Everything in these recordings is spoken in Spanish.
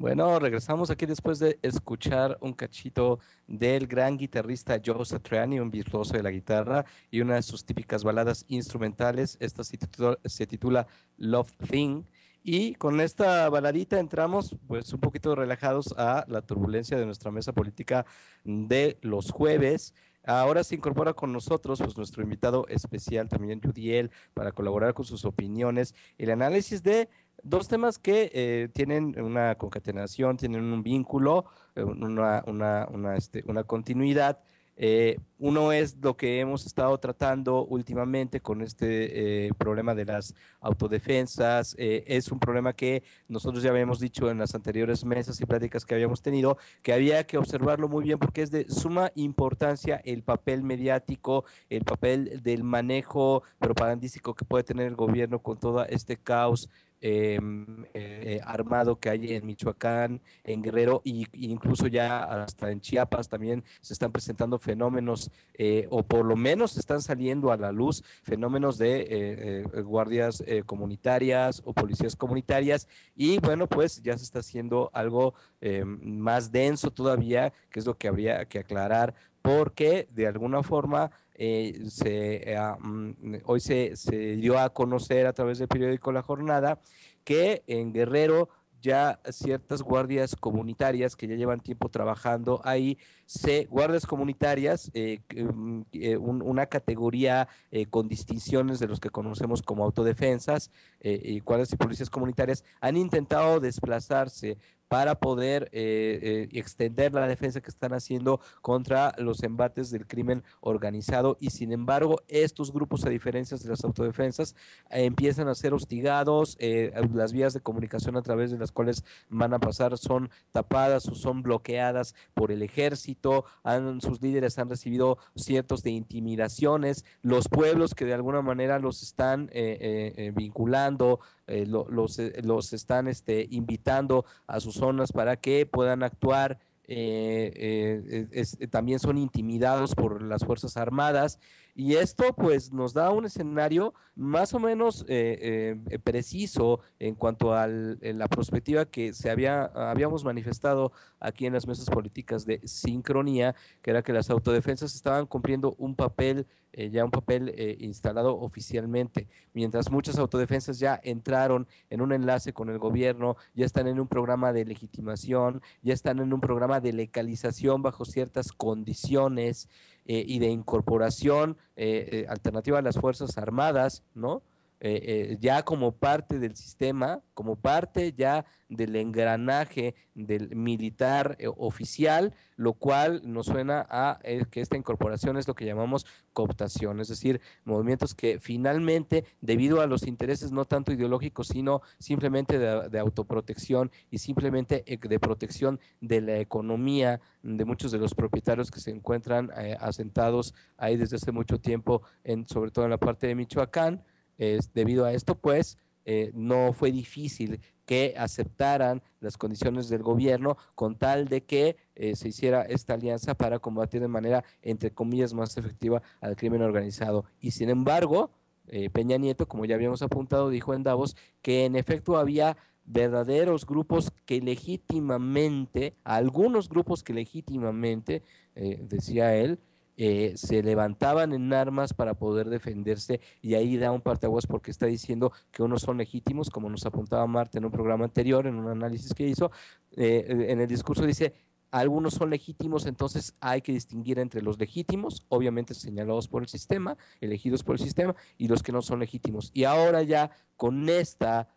Bueno, regresamos aquí después de escuchar un cachito del gran guitarrista Joe Satriani, un virtuoso de la guitarra, y una de sus típicas baladas instrumentales. Esta se titula Love Thing. Y con esta baladita entramos pues un poquito relajados a la turbulencia de nuestra mesa política de los jueves. Ahora se incorpora con nosotros pues nuestro invitado especial también, Judiel, para colaborar con sus opiniones, el análisis de dos temas que tienen una concatenación, tienen un vínculo, una continuidad. Uno es lo que hemos estado tratando últimamente con este problema de las autodefensas. Es un problema que nosotros ya habíamos dicho en las anteriores mesas y pláticas que habíamos tenido, que había que observarlo muy bien porque es de suma importancia el papel mediático, el papel del manejo propagandístico que puede tener el gobierno con todo este caos armado que hay en Michoacán, en Guerrero e incluso ya hasta en Chiapas también se están presentando fenómenos o por lo menos están saliendo a la luz fenómenos de guardias comunitarias o policías comunitarias y bueno, pues ya se está haciendo algo más denso todavía, que es lo que habría que aclarar porque de alguna forma hoy se dio a conocer a través del periódico La Jornada que en Guerrero ya ciertas guardias comunitarias que ya llevan tiempo trabajando ahí, guardias comunitarias, una categoría con distinciones de los que conocemos como autodefensas y guardias y policías comunitarias, han intentado desplazarse para poder extender la defensa que están haciendo contra los embates del crimen organizado y sin embargo estos grupos, a diferencia de las autodefensas, empiezan a ser hostigados, las vías de comunicación a través de las cuales van a pasar son tapadas o son bloqueadas por el ejército, sus líderes han recibido ciertos de intimidaciones, los pueblos que de alguna manera los están vinculando, los están invitando a sus zonas para que puedan actuar. También son intimidados por las Fuerzas Armadas y esto pues nos da un escenario más o menos preciso en cuanto a la perspectiva que habíamos manifestado aquí en las mesas políticas de sincronía, que era que las autodefensas estaban cumpliendo un papel, ya un papel instalado oficialmente, mientras muchas autodefensas ya entraron en un enlace con el gobierno, ya están en un programa de legitimación, ya están en un programa de legalización bajo ciertas condiciones y de incorporación alternativa a las Fuerzas Armadas, ¿no? Ya como parte del sistema, como parte ya del engranaje del militar oficial, lo cual nos suena a que esta incorporación es lo que llamamos cooptación, es decir, movimientos que finalmente, debido a los intereses no tanto ideológicos, sino simplemente de autoprotección y simplemente de protección de la economía de muchos de los propietarios que se encuentran asentados ahí desde hace mucho tiempo, sobre todo en la parte de Michoacán. Debido a esto, pues, no fue difícil que aceptaran las condiciones del gobierno con tal de que se hiciera esta alianza para combatir de manera, entre comillas, más efectiva al crimen organizado. Y sin embargo, Peña Nieto, como ya habíamos apuntado, dijo en Davos que en efecto había verdaderos grupos que legítimamente, algunos grupos que legítimamente, decía él, se levantaban en armas para poder defenderse y ahí da un parteaguas porque está diciendo que unos son legítimos, como nos apuntaba Marta en un programa anterior, en un análisis que hizo, en el discurso dice, algunos son legítimos, entonces hay que distinguir entre los legítimos, obviamente señalados por el sistema, elegidos por el sistema, y los que no son legítimos. Y ahora ya con este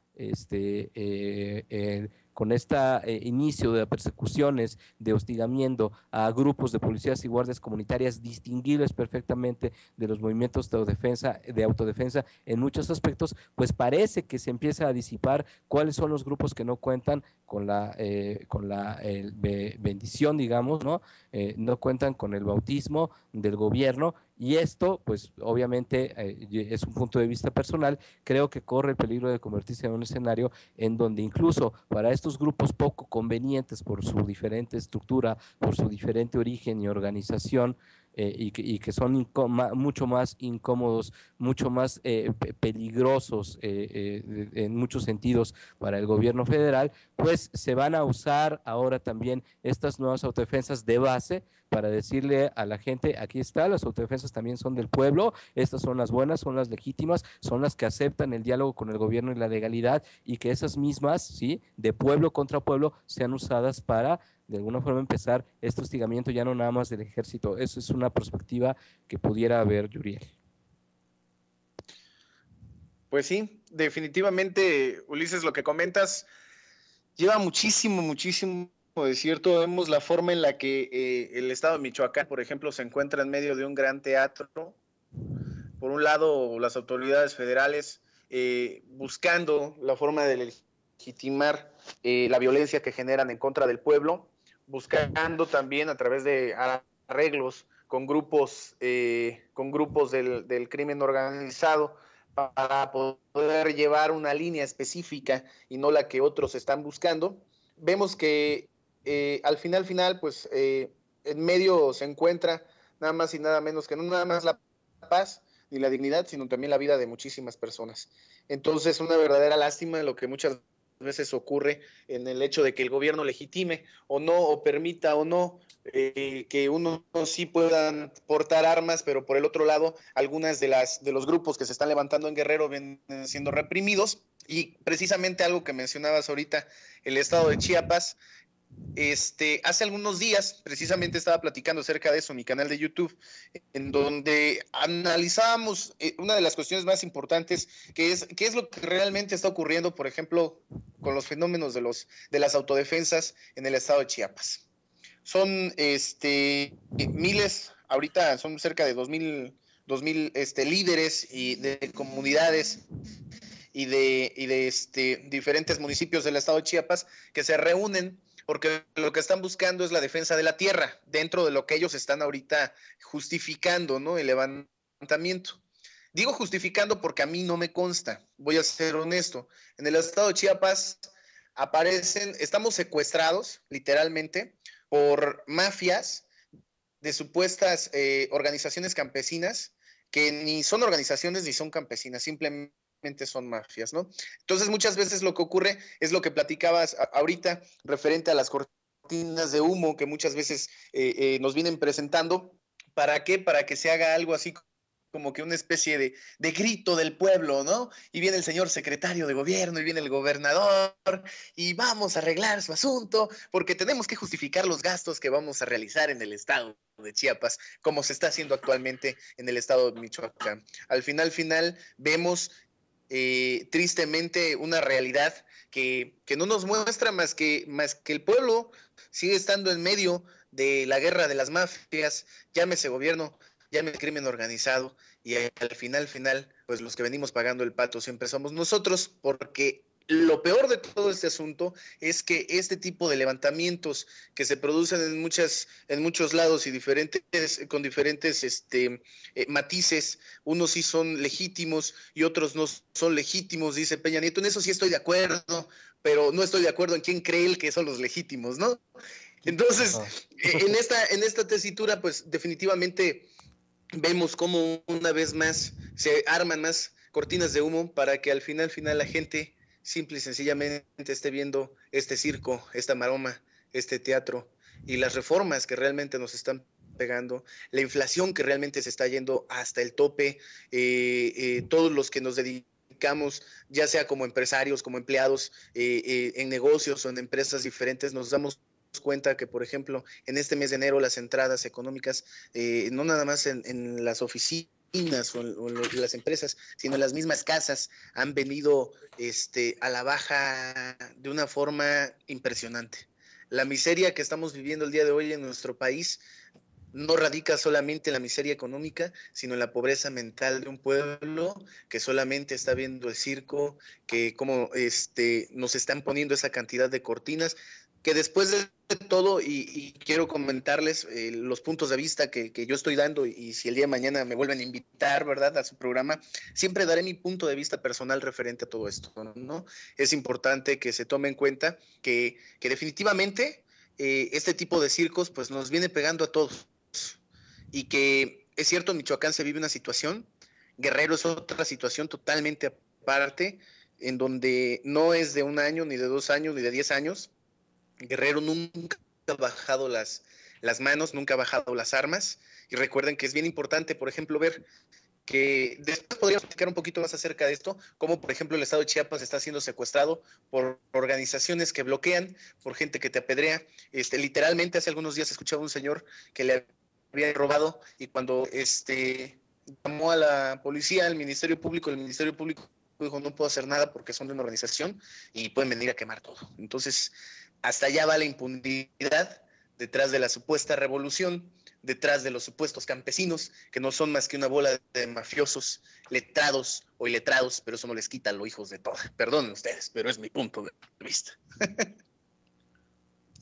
inicio de persecuciones, de hostigamiento a grupos de policías y guardias comunitarias distinguibles perfectamente de los movimientos de autodefensa en muchos aspectos, pues parece que se empieza a disipar cuáles son los grupos que no cuentan con la bendición, digamos, ¿no? No cuentan con el bautismo del gobierno y esto, pues obviamente es un punto de vista personal, creo que corre el peligro de convertirse en un escenario en donde incluso para estos grupos poco convenientes por su diferente estructura, por su diferente origen y organización, y que son mucho más incómodos, mucho más peligrosos en muchos sentidos para el gobierno federal, pues se van a usar ahora también estas nuevas autodefensas de base para decirle a la gente, aquí está, las autodefensas también son del pueblo, estas son las buenas, son las legítimas, son las que aceptan el diálogo con el gobierno y la legalidad, y que esas mismas, ¿sí?, de pueblo contra pueblo, sean usadas para de alguna forma empezar este hostigamiento ya no nada más del ejército. Eso es una perspectiva que pudiera haber, Yuriel. Pues sí, definitivamente, Ulises, lo que comentas lleva muchísimo de cierto. Vemos la forma en la que el estado de Michoacán, por ejemplo, se encuentra en medio de un gran teatro. Por un lado, las autoridades federales buscando la forma de legitimar la violencia que generan en contra del pueblo, buscando también a través de arreglos con grupos del crimen organizado para poder llevar una línea específica y no la que otros están buscando. Vemos que al final, pues en medio se encuentra nada más y nada menos que no nada más la paz ni la dignidad, sino también la vida de muchísimas personas. Entonces, una verdadera lástima lo que muchas veces ocurre en el hecho de que el gobierno legitime o no, o permita o no que uno sí puedan portar armas, pero por el otro lado, algunas de los grupos que se están levantando en Guerrero vienen siendo reprimidos. Y precisamente algo que mencionabas ahorita, el estado de Chiapas, hace algunos días precisamente estaba platicando acerca de eso en mi canal de YouTube, en donde analizábamos una de las cuestiones más importantes, que es qué es lo que realmente está ocurriendo, por ejemplo, con los fenómenos de las autodefensas en el estado de Chiapas. Son miles, ahorita son cerca de 2000 líderes y de comunidades y de diferentes municipios del estado de Chiapas que se reúnen porque lo que están buscando es la defensa de la tierra, dentro de lo que ellos están ahorita justificando, ¿no? El levantamiento. Digo justificando porque a mí no me consta, voy a ser honesto. En el estado de Chiapas estamos secuestrados, literalmente, por mafias de supuestas organizaciones campesinas, que ni son organizaciones ni son campesinas, simplemente son mafias, ¿no? Entonces muchas veces lo que ocurre es lo que platicabas ahorita referente a las cortinas de humo que muchas veces nos vienen presentando. ¿Para qué? Para que se haga algo así como que una especie de grito del pueblo, ¿no? Y viene el señor secretario de gobierno y viene el gobernador y vamos a arreglar su asunto porque tenemos que justificar los gastos que vamos a realizar en el estado de Chiapas, como se está haciendo actualmente en el estado de Michoacán. Al final vemos tristemente una realidad que no nos muestra más que el pueblo sigue estando en medio de la guerra de las mafias, llámese gobierno, llámese crimen organizado, y al final, pues los que venimos pagando el pato siempre somos nosotros, porque lo peor de todo este asunto es que este tipo de levantamientos que se producen en muchos lados y con diferentes matices, unos sí son legítimos y otros no son legítimos, dice Peña Nieto. En eso sí estoy de acuerdo, pero no estoy de acuerdo en quién cree él que son los legítimos, ¿no? Entonces, en esta tesitura, pues definitivamente vemos cómo una vez más se arman más cortinas de humo para que al final la gente simple y sencillamente esté viendo este circo, esta maroma, este teatro y las reformas que realmente nos están pegando, la inflación que realmente se está yendo hasta el tope, todos los que nos dedicamos, ya sea como empresarios, como empleados, en negocios o en empresas diferentes, nos damos cuenta que, por ejemplo, en este mes de enero las entradas económicas, no nada más en las oficinas o en las empresas, sino en las mismas casas, han venido a la baja de una forma impresionante. La miseria que estamos viviendo el día de hoy en nuestro país no radica solamente en la miseria económica, sino en la pobreza mental de un pueblo que solamente está viendo el circo, que como nos están poniendo esa cantidad de cortinas, que después de todo, y quiero comentarles los puntos de vista que yo estoy dando, y si el día de mañana me vuelven a invitar, ¿verdad?, a su programa, siempre daré mi punto de vista personal referente a todo esto, ¿no? Es importante que se tome en cuenta que definitivamente este tipo de circos pues nos viene pegando a todos. y que es cierto, en Michoacán se vive una situación, Guerrero es otra situación totalmente aparte, en donde no es de 1 año, ni de 2 años, ni de 10 años. Guerrero nunca ha bajado las manos, nunca ha bajado las armas, y recuerden que es bien importante, por ejemplo, ver que después podríamos explicar un poquito más acerca de esto, como por ejemplo el estado de Chiapas está siendo secuestrado por organizaciones que bloquean, por gente que te apedrea. Literalmente hace algunos días escuchaba un señor que le había robado, y cuando llamó a la policía, al Ministerio Público, el Ministerio Público dijo: no puedo hacer nada porque son de una organización y pueden venir a quemar todo. Entonces, hasta allá va la impunidad detrás de la supuesta revolución, detrás de los supuestos campesinos, que no son más que una bola de mafiosos, letrados o iletrados, pero eso no les quita los hijos de toda. Perdonen ustedes, pero es mi punto de vista.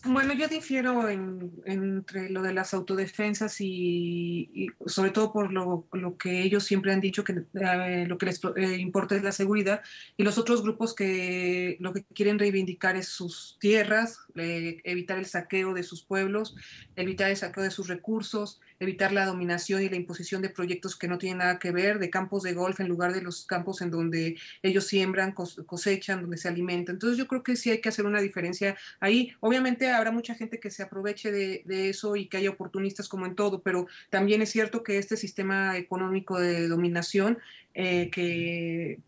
Bueno, yo difiero entre lo de las autodefensas y sobre todo por lo que ellos siempre han dicho, que lo que les importa es la seguridad, y los otros grupos que lo que quieren reivindicar es sus tierras, evitar el saqueo de sus pueblos, evitar el saqueo de sus recursos, evitar la dominación y la imposición de proyectos que no tienen nada que ver, de campos de golf en lugar de los campos en donde ellos siembran, cosechan, donde se alimentan. Entonces yo creo que sí hay que hacer una diferencia ahí. Obviamente habrá mucha gente que se aproveche de eso y que haya oportunistas como en todo, pero también es cierto que este sistema económico de dominación que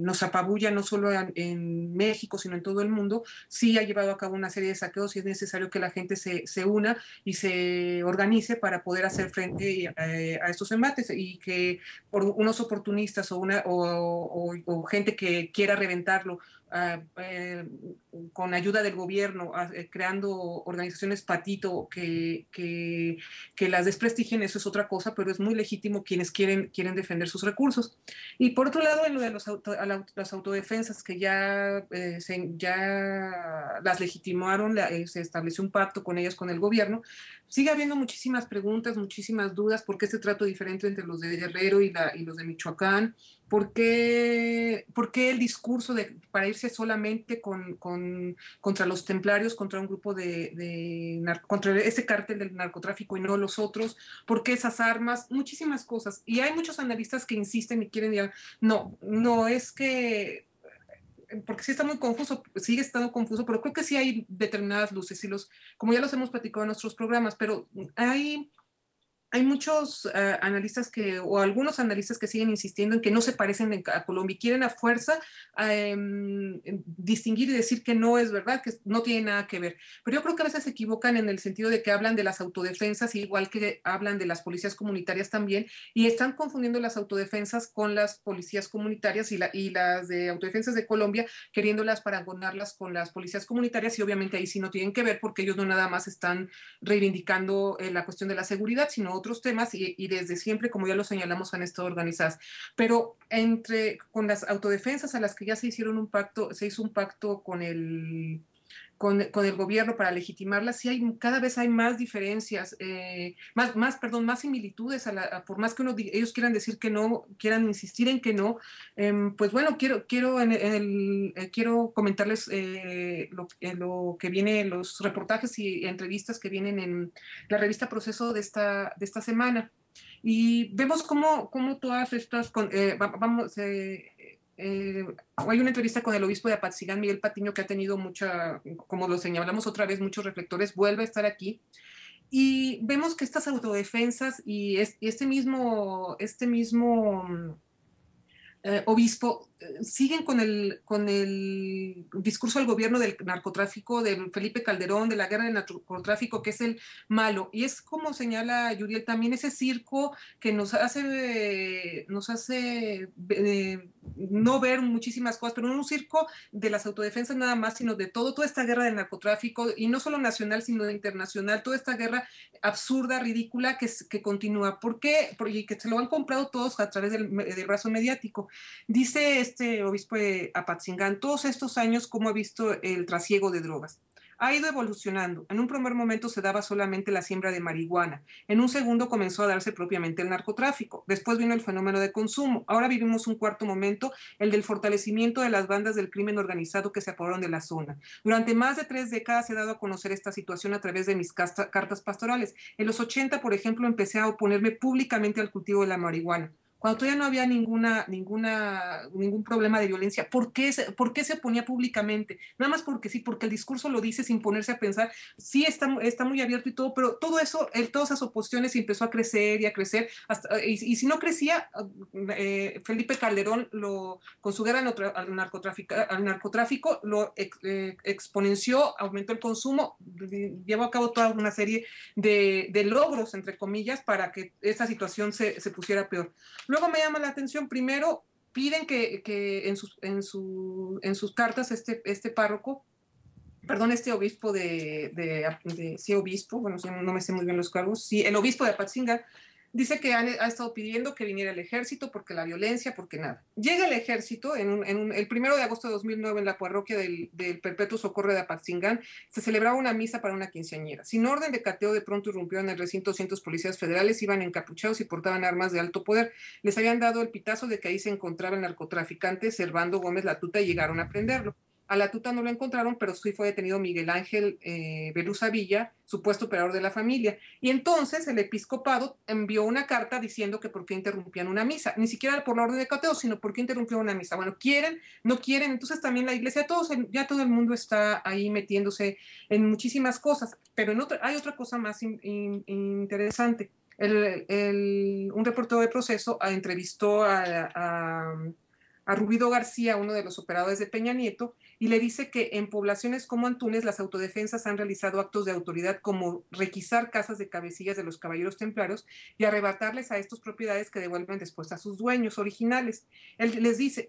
nos apabulla no solo en México, sino en todo el mundo, sí ha llevado a cabo una serie de saqueos y es necesario que la gente se una y se organice para poder hacer frente a estos embates, y que por unos oportunistas o gente que quiera reventarlo con ayuda del gobierno, creando organizaciones patito que las desprestigien, eso es otra cosa, pero es muy legítimo quienes quieren defender sus recursos. Y por otro lado, en lo de las autodefensas, que ya las legitimaron, se estableció un pacto con ellas, con el gobierno, sigue habiendo muchísimas preguntas, muchísimas dudas. ¿Por qué este trato diferente entre los de Guerrero y los de Michoacán? ¿Por qué el discurso para irse solamente contra los templarios, contra un grupo contra ese cártel del narcotráfico y no los otros? ¿Por qué esas armas? Muchísimas cosas. Y hay muchos analistas que insisten y quieren decir, no es que, porque sí está muy confuso, sigue estando confuso, pero creo que sí hay determinadas luces, como ya los hemos platicado en nuestros programas, pero hay muchos analistas o algunos analistas que siguen insistiendo en que no se parecen a Colombia y quieren a fuerza distinguir y decir que no es verdad, que no tiene nada que ver. Pero yo creo que a veces se equivocan en el sentido de que hablan de las autodefensas, igual que hablan de las policías comunitarias también, y están confundiendo las autodefensas con las policías comunitarias y las de autodefensas de Colombia, queriéndolas paragonarlas con las policías comunitarias, y obviamente ahí sí no tienen que ver, porque ellos no nada más están reivindicando la cuestión de la seguridad, sino otros temas, y desde siempre, como ya lo señalamos, han estado organizadas. Pero con las autodefensas a las que ya se hizo un pacto con el gobierno para legitimarlas, sí cada vez hay más diferencias, más similitudes, por más que ellos quieran decir que no, quieran insistir en que no. Pues bueno, quiero comentarles lo que viene, los reportajes y entrevistas que vienen en la revista Proceso de esta semana. Y vemos cómo todas estas, hay una entrevista con el obispo de Apatzingán, Miguel Patiño, que ha tenido como lo señalamos otra vez, muchos reflectores, vuelve a estar aquí. Y vemos que estas autodefensas y este mismo obispo siguen con el discurso del gobierno del narcotráfico, de Felipe Calderón, de la guerra del narcotráfico, que es el malo. Y es como señala Yuriel también, ese circo que nos hace no ver muchísimas cosas, pero no un circo de las autodefensas nada más, sino de toda esta guerra del narcotráfico, y no solo nacional, sino internacional, toda esta guerra absurda, ridícula, que continúa. ¿Por qué? Porque que se lo han comprado todos a través del brazo mediático. Dice este obispo de Apatzingán, todos estos años, ¿cómo ha visto el trasiego de drogas? ha ido evolucionando. En un primer momento se daba solamente la siembra de marihuana. En un segundo comenzó a darse propiamente el narcotráfico. Después vino el fenómeno de consumo. Ahora vivimos un cuarto momento, el del fortalecimiento de las bandas del crimen organizado que se apoderaron de la zona. Durante más de 3 décadas he dado a conocer esta situación a través de mis cartas pastorales. En los 80, por ejemplo, empecé a oponerme públicamente al cultivo de la marihuana. Cuando todavía no había ningún problema de violencia, ¿por qué se oponía públicamente? Nada más porque sí, porque el discurso lo dice sin ponerse a pensar, sí está muy abierto y todo, pero todo eso, todas esas oposiciones empezó a crecer y a crecer, y si no crecía, Felipe Calderón con su guerra al narcotráfico lo exponenció, aumentó el consumo, llevó a cabo toda una serie de logros, entre comillas, para que esta situación se pusiera peor. Luego me llama la atención, primero piden que en sus cartas este párroco, perdón, este obispo sí, obispo, bueno, no me sé muy bien los cargos, sí, el obispo de Apatzingán, dice que ha estado pidiendo que viniera el ejército porque la violencia, porque nada. Llega el ejército el 1 de agosto de 2009 en la parroquia del Perpetuo Socorro de Apatzingán, se celebraba una misa para una quinceañera. Sin orden de cateo, de pronto irrumpieron en el recinto cientos policías federales, iban encapuchados y portaban armas de alto poder. Les habían dado el pitazo de que ahí se encontraba el narcotraficante Servando Gómez Latuta y llegaron a prenderlo. A Latuta no lo encontraron, pero sí fue detenido Miguel Ángel Belusa Villa, supuesto operador de la familia. Y entonces el episcopado envió una carta diciendo que por qué interrumpían una misa. Ni siquiera por la orden de cateo, sino por qué interrumpieron una misa. Bueno, quieren, no quieren. Entonces también la iglesia, ya todo el mundo está ahí metiéndose en muchísimas cosas. Pero hay otra cosa más interesante. Un reportero de Proceso entrevistó a Rubido García, uno de los operadores de Peña Nieto, y le dice que en poblaciones como Antunes las autodefensas han realizado actos de autoridad como requisar casas de cabecillas de los caballeros templarios y arrebatarles a estos propiedades que devuelven después a sus dueños originales. Él le dice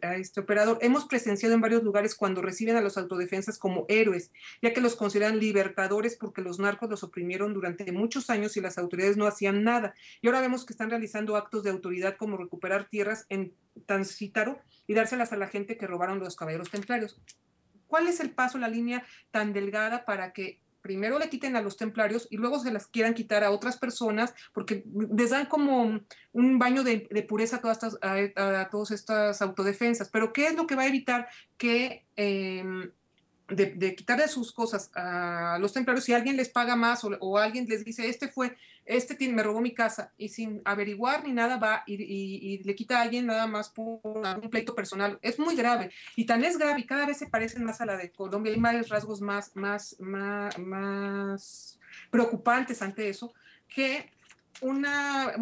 a este operador, hemos presenciado en varios lugares cuando reciben a los autodefensas como héroes, ya que los consideran libertadores porque los narcos los oprimieron durante muchos años y las autoridades no hacían nada. Y ahora vemos que están realizando actos de autoridad como recuperar tierras en Tancítaro y dárselas a la gente que robaron los caballeros templarios. ¿Cuál es el paso, la línea tan delgada para que primero le quiten a los templarios y luego se las quieran quitar a otras personas porque les dan como un baño de pureza a todas estas autodefensas? Pero ¿qué es lo que va a evitar que de quitarle sus cosas a los templarios si alguien les paga más o alguien les dice, me robó mi casa, y sin averiguar ni nada va y le quita a alguien nada más por un pleito personal? Es muy grave, y tan es grave y cada vez se parecen más a la de Colombia. Hay más rasgos más preocupantes ante eso, que una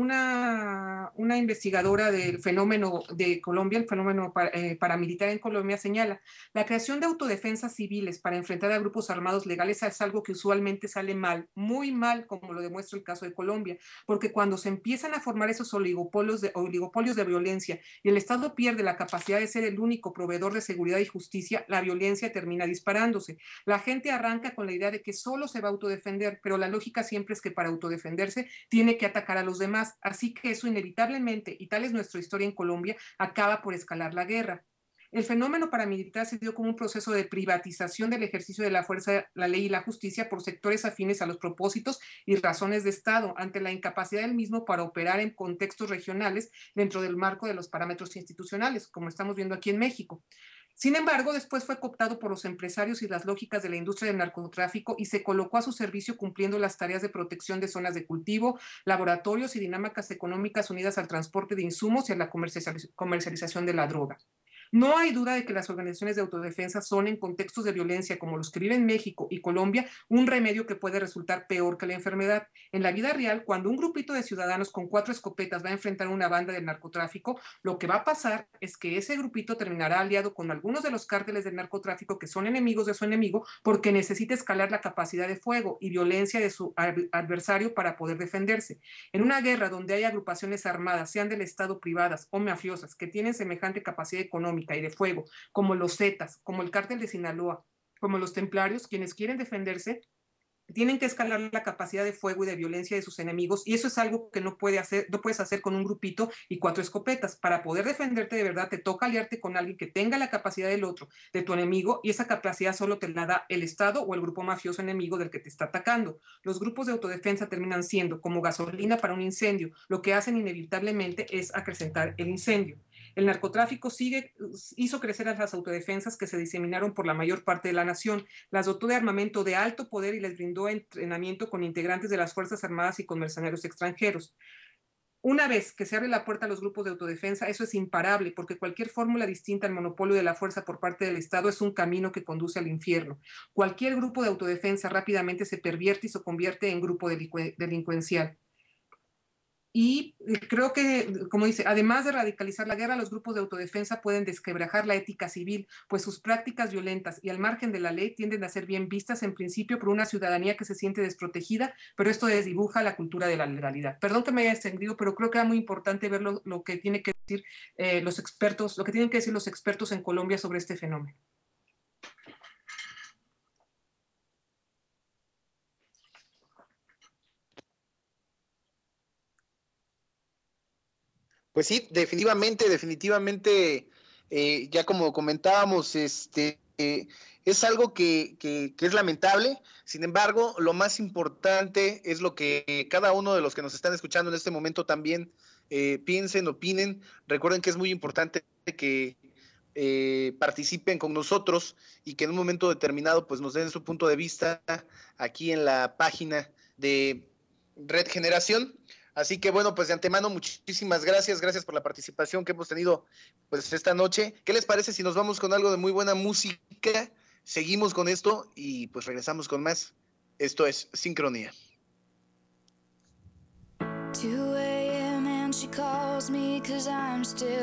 investigadora del fenómeno de Colombia, el fenómeno paramilitar en Colombia, señala: la creación de autodefensas civiles para enfrentar a grupos armados legales es algo que usualmente sale mal, muy mal, como lo demuestra el caso de Colombia, porque cuando se empiezan a formar esos oligopolios de violencia y el Estado pierde la capacidad de ser el único proveedor de seguridad y justicia, la violencia termina disparándose. La gente arranca con la idea de que solo se va a autodefender, pero la lógica siempre es que para autodefenderse tiene que atacar a los demás, así que eso inevitablemente, y tal es nuestra historia en Colombia, acaba por escalar la guerra. El fenómeno paramilitar se dio como un proceso de privatización del ejercicio de la fuerza, la ley y la justicia por sectores afines a los propósitos y razones de Estado, ante la incapacidad del mismo para operar en contextos regionales dentro del marco de los parámetros institucionales, como estamos viendo aquí en México. Sin embargo, después fue cooptado por los empresarios y las lógicas de la industria del narcotráfico y se colocó a su servicio cumpliendo las tareas de protección de zonas de cultivo, laboratorios y dinámicas económicas unidas al transporte de insumos y a la comercialización de la droga. No hay duda de que las organizaciones de autodefensa son, en contextos de violencia como los que viven México y Colombia, un remedio que puede resultar peor que la enfermedad. En la vida real, cuando un grupito de ciudadanos con 4 escopetas va a enfrentar una banda del narcotráfico, lo que va a pasar es que ese grupito terminará aliado con algunos de los cárteles del narcotráfico que son enemigos de su enemigo porque necesita escalar la capacidad de fuego y violencia de su adversario para poder defenderse. En una guerra donde hay agrupaciones armadas, sean del Estado privadas o mafiosas, que tienen semejante capacidad económica y de fuego, como los Zetas, como el cártel de Sinaloa, como los templarios, quienes quieren defenderse, tienen que escalar la capacidad de fuego y de violencia de sus enemigos, y eso es algo que no puedes hacer con un grupito y 4 escopetas. Para poder defenderte de verdad, te toca aliarte con alguien que tenga la capacidad del otro, de tu enemigo, y esa capacidad solo te la da el Estado o el grupo mafioso enemigo del que te está atacando. Los grupos de autodefensa terminan siendo como gasolina para un incendio. Lo que hacen inevitablemente es acrecentar el incendio. El narcotráfico hizo crecer a las autodefensas que se diseminaron por la mayor parte de la nación, las dotó de armamento de alto poder y les brindó entrenamiento con integrantes de las Fuerzas Armadas y con mercenarios extranjeros. Una vez que se abre la puerta a los grupos de autodefensa, eso es imparable, porque cualquier fórmula distinta al monopolio de la fuerza por parte del Estado es un camino que conduce al infierno. Cualquier grupo de autodefensa rápidamente se pervierte y se convierte en grupo delincuencial. Y creo que, como dice, además de radicalizar la guerra, los grupos de autodefensa pueden desquebrajar la ética civil, pues sus prácticas violentas y al margen de la ley tienden a ser bien vistas en principio por una ciudadanía que se siente desprotegida, pero esto desdibuja la cultura de la legalidad. Perdón que me haya extendido, pero creo que era muy importante ver lo que tiene que decir los expertos, lo que tienen que decir los expertos en Colombia sobre este fenómeno. Pues sí, definitivamente, ya como comentábamos, es algo que es lamentable. Sin embargo, lo más importante es lo que cada uno de los que nos están escuchando en este momento también piensen, opinen. Recuerden que es muy importante que participen con nosotros y que en un momento determinado pues nos den su punto de vista aquí en la página de Red Generación. Así que bueno, pues de antemano muchísimas gracias por la participación que hemos tenido pues esta noche. ¿Qué les parece si nos vamos con algo de muy buena música? Seguimos con esto y pues regresamos con más. Esto es Sincronía. 2 a.m. and she calls me 'cause I'm still